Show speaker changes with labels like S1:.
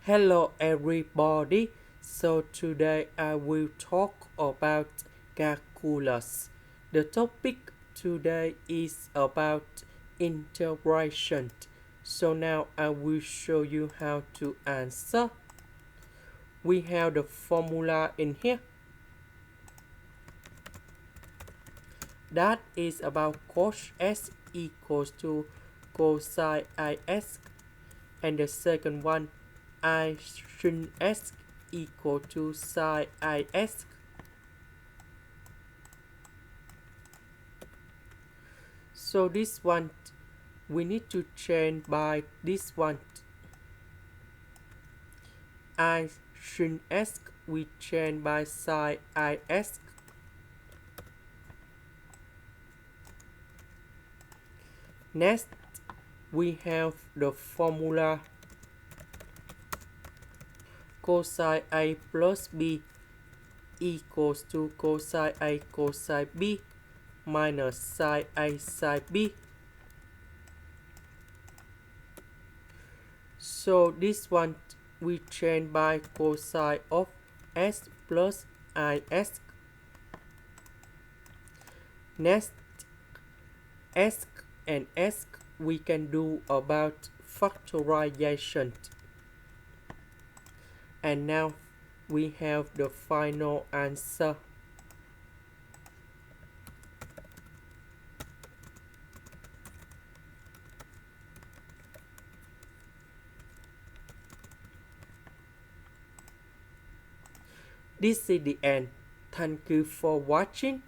S1: Hello everybody. So today I will talk about calculus. The topic today is about integration. So now I will show you how to answer. We have the formula in here. That is about coshx equals to cosine ix, and the second one I sinx equal to sin ix. So this one we need to change by this one. I sinx we change by sin ix. Next we have the formula cosine A plus B equals to cosine A cosine B minus sin A sin B. So this one we change by cosine of s plus ix. Next, s and s we can do about factorization. And now we have the final answer. This is the end. Thank you for watching.